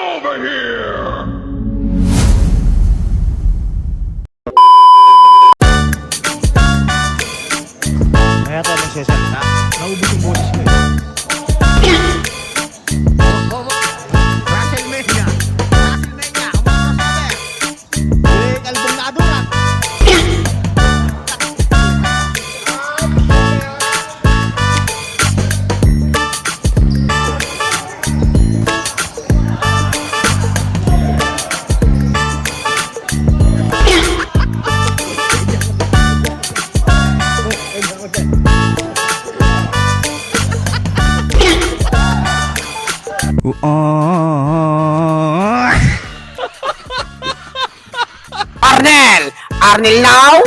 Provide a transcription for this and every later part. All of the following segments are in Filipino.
over here! Kaya tayo nagsasalita. Naubos yung boses ko eh. Russell Mania! Russell Mania! Umakas sabi! Eh, kalbong na aduran! Arnel now.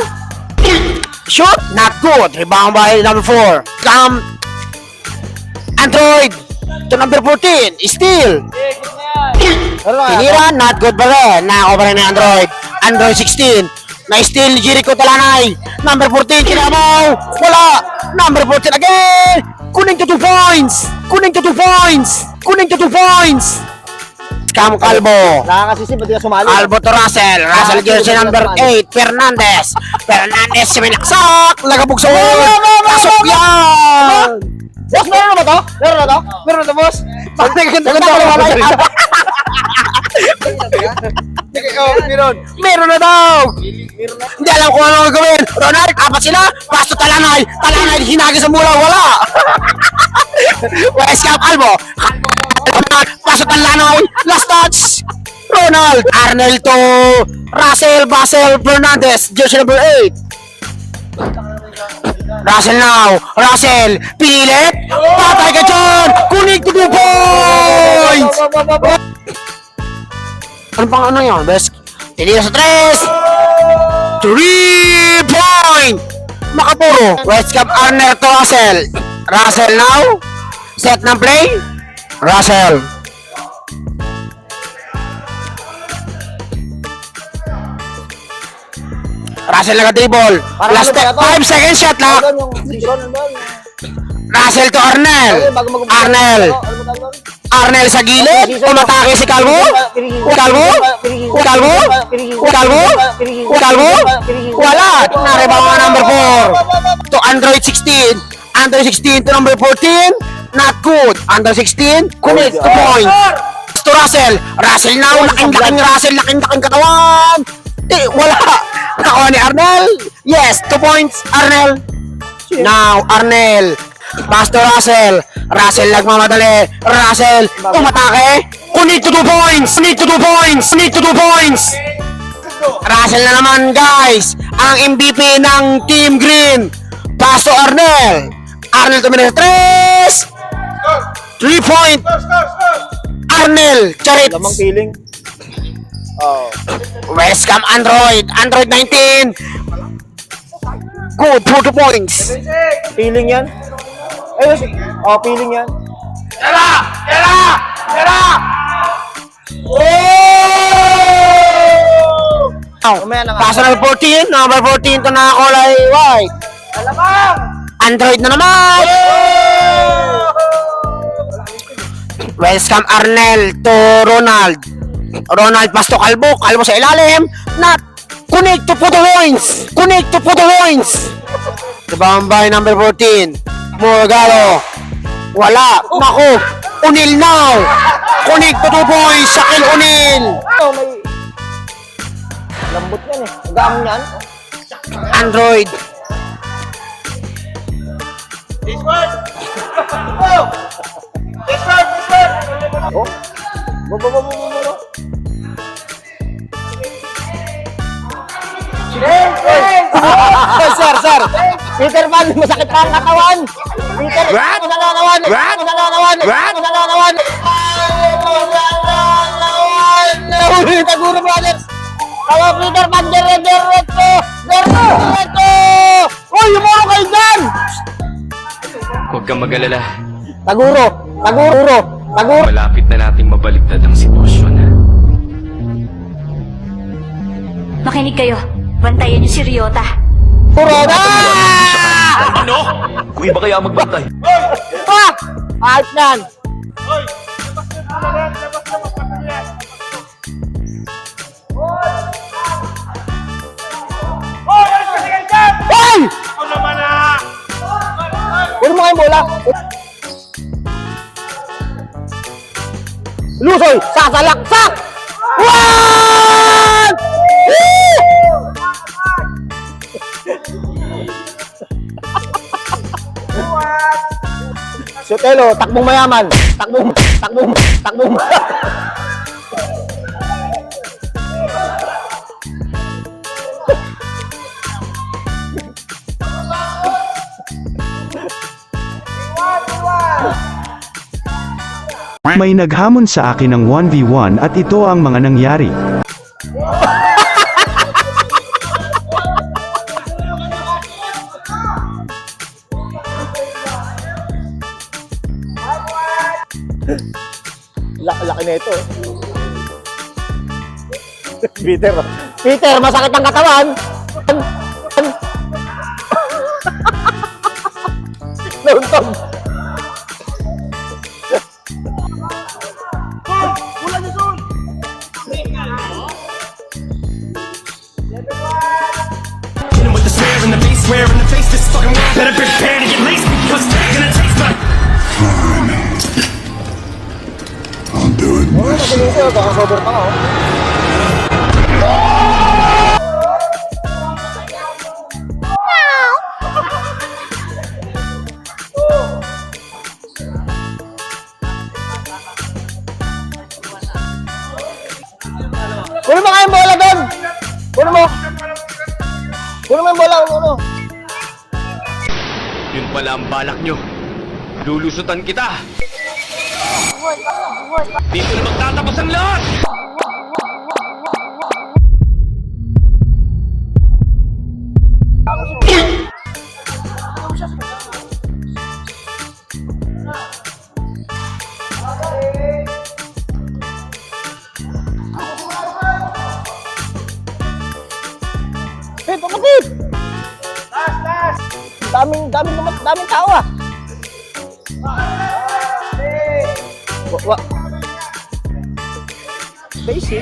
Shoot, not good. Rebound by number 4. Come. Android to number 14. Steal. Tinira, not good ba rin. Nakakover ni Android. Android 16. Na-steal ni Jericho Talanay. Number 14, kinabaw. Wala. Number 14 again. Kuning to 2 points. Kuning to 2 points. Kuning to 2 points. Cam Calvo. Nakakasisi, ba't di ka sumali? Calvo to Russell. Russell jersey number 8. Fernandez. Fernandez si Minaksak. Lagabog sa wall. Pasok yan. Boss, meron na ba to? Meron na to? Meron na to, boss? Maganda ko wala yan. Meron na daw. Hindi alam kung ano gagawin. Ronald, apat sila. Pasto Talanay. Talanay, hinagi sa mula. Wala. West Cam Calvo. Pasok Talanay. Last touch. Ronald. Arnel to Russell. Basel Fernandez. Jersey number 8. Russell now. Russell. Pilit. Patay ka dyan. Kunig to 2 points. Ano pang ano yun? Best. Tinira sa 3. 3 point. Makapuro. West Cam Arnel to Russell. Russell now. Set ng play. Russell. Russell nag-dribble. Last 5 seconds shot lang. Russell to Arnel. Arnel. Arnel sa gilid. Umatake si Calvo. Calvo. Calvo. Calvo. Calvo. Wala. Naribang mga number 4. To Android 16. Android 16 to number 14. Not good. Under 16. Commit 2 points. To Russell. Russell now. Laking-laking Russell. Laking-laking katawan. Wala. Nakuha ni Arnel. Yes. 2 points. Arnel. Now, Arnel. Pass to Russell. Russell nagmamadali. Russell. Umatake. Need to 2 points. Need to 2 points. Need to 2 points. Russell na naman, guys. Ang MVP ng Team Green. Pass to Arnel. Arnel tumira sa 3. 3 point. Arnel. Charit. Lamang feeling. Oh. West Cam Android. Android 19. Good for 2 points. Feeling yan. Oh, feeling yan. Tara! Tara! Tara! Paso number 14. Number 14 to nakakulay white. Alamang! Android na naman! West Cam Arnel to Ronald. Ronald pass to Calvo. Calvo sa ilalim. Not. Connect to photo points. Connect to photo points. Rebound by number 14. Morgado. Wala. Naku. Unil now. Connect to 2 points. Shakil Unil. Oh, may... Lambot yan eh. Gaam yan. Android. This one! Oh! This one! This one! Oh. Bo. Sir. Peter Pan, masakit pa ang katawan. Peter Pan, masalawan. Taguro brothers. Kawa Peter Pan, diretso. Uy, yumuro kayo dyan. Huwag kang mag-alala. Taguro. Malapit na nating mabaliktad ang sitwasyon. Makinig kayo. Bantayan niyo si Ryota. Corona! Ano? Kung iba kaya magbantay. Ah! Ayos yan. Hoy! Labas na! Labas na! bola. Lusoy, sasalaksak! One! Sotelo, takbong mayaman. Takbong. May naghamon sa akin ng 1v1 at ito ang mga nangyari. Laki na ito. Peter, masakit ang katawan. Nauntog. With the swear in the face, swear in the face, this fucking world better prepare to get laced because it's gonna taste my. I'll do it myself. Baka sober pa nga, oh. Kunin mo nga yung bola doon! Kunin mo! Kunin mo yung bola, ano? Yun pala ang balak nyo. Lulusutan kita. Dito na magtatapos ang lahat! Hey, kapatid! Daming tao ah! Basic.